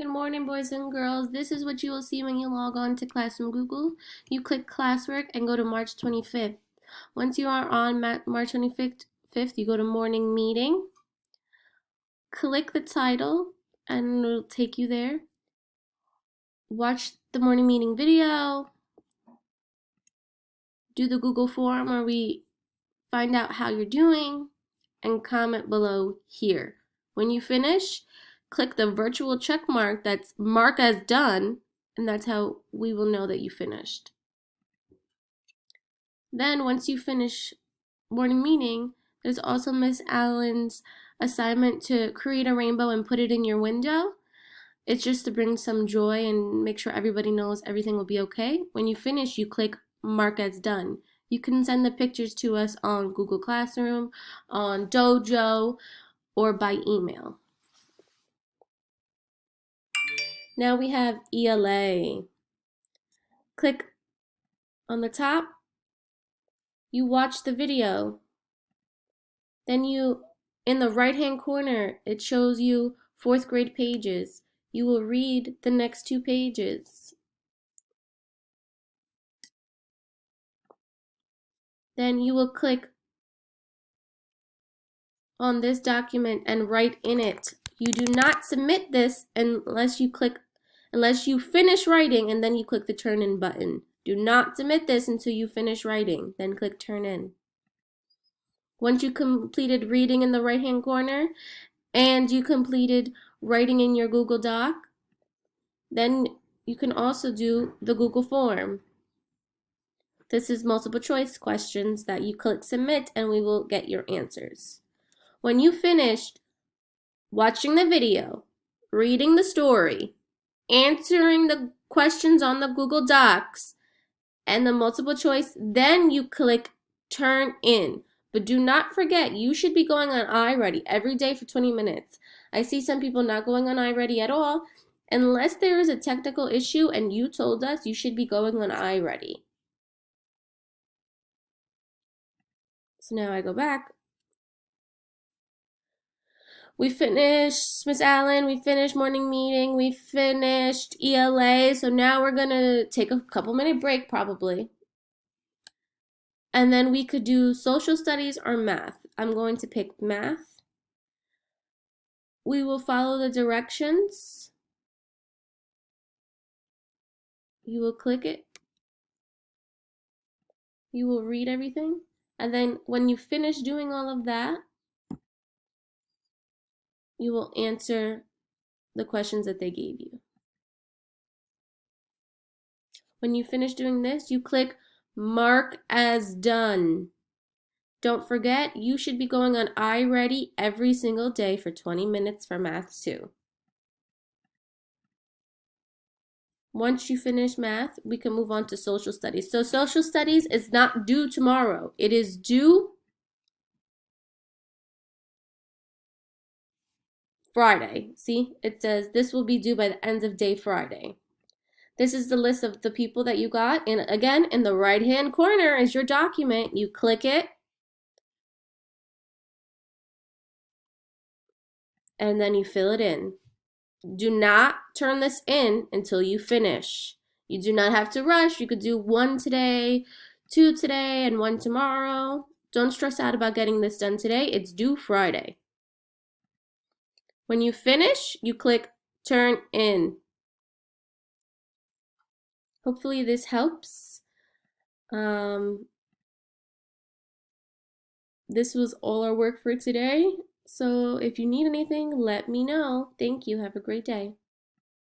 Good morning, boys and girls. This is what you will see when you log on to Classroom Google. You click classwork and go to March 25th. Once you are on March 25th, you go to morning meeting. Click the title and it'll take you there. Watch the morning meeting video. Do the Google form where we find out how you're doing and comment below here. When you finish, click the virtual check mark that's mark as done, and that's how we will know that you finished. Then once you finish morning meeting, there's also Miss Allen's assignment to create a rainbow and put it in your window. It's just to bring some joy and make sure everybody knows everything will be okay. When you finish, you click mark as done. You can send the pictures to us on Google Classroom, on Dojo, or by email. Now we have ELA. Click on the top. You watch the video. Then in the right-hand corner, it shows you 4th grade pages. You will read the next 2 pages. Then you will click on this document and write in it. You do not submit this unless you finish writing and then you click the turn in button. Do not submit this until you finish writing, then click turn in. Once you completed reading in the right-hand corner and you completed writing in your Google Doc, then you can also do the Google form. This is multiple choice questions that you click submit and we will get your answers. When you finished watching the video, reading the story, answering the questions on the Google Docs, and the multiple choice, then you click turn in. But do not forget, you should be going on iReady every day for 20 minutes. I see some people not going on iReady at all. Unless there is a technical issue and you told us, you should be going on iReady. So now I go back. We finished Miss Allen, we finished morning meeting, we finished ELA. So now we're gonna take a couple minute break probably. And then we could do social studies or math. I'm going to pick math. We will follow the directions. You will click it. You will read everything. And then when you finish doing all of that, you will answer the questions that they gave you. When you finish doing this, you click mark as done. Don't forget, you should be going on iReady every single day for 20 minutes for math too. Once you finish math, we can move on to social studies. So social studies is not due tomorrow. It is due Friday. See, it says this will be due by the end of day Friday. This is the list of the people that you got. And again, in the right-hand corner is your document. You click it. And then you fill it in. Do not turn this in until you finish. You do not have to rush. You could do 1 today, 2 today, and 1 tomorrow. Don't stress out about getting this done today. It's due Friday. When you finish, you click turn in. Hopefully this helps. This was all our work for today. So if you need anything, let me know. Thank you. Have a great day.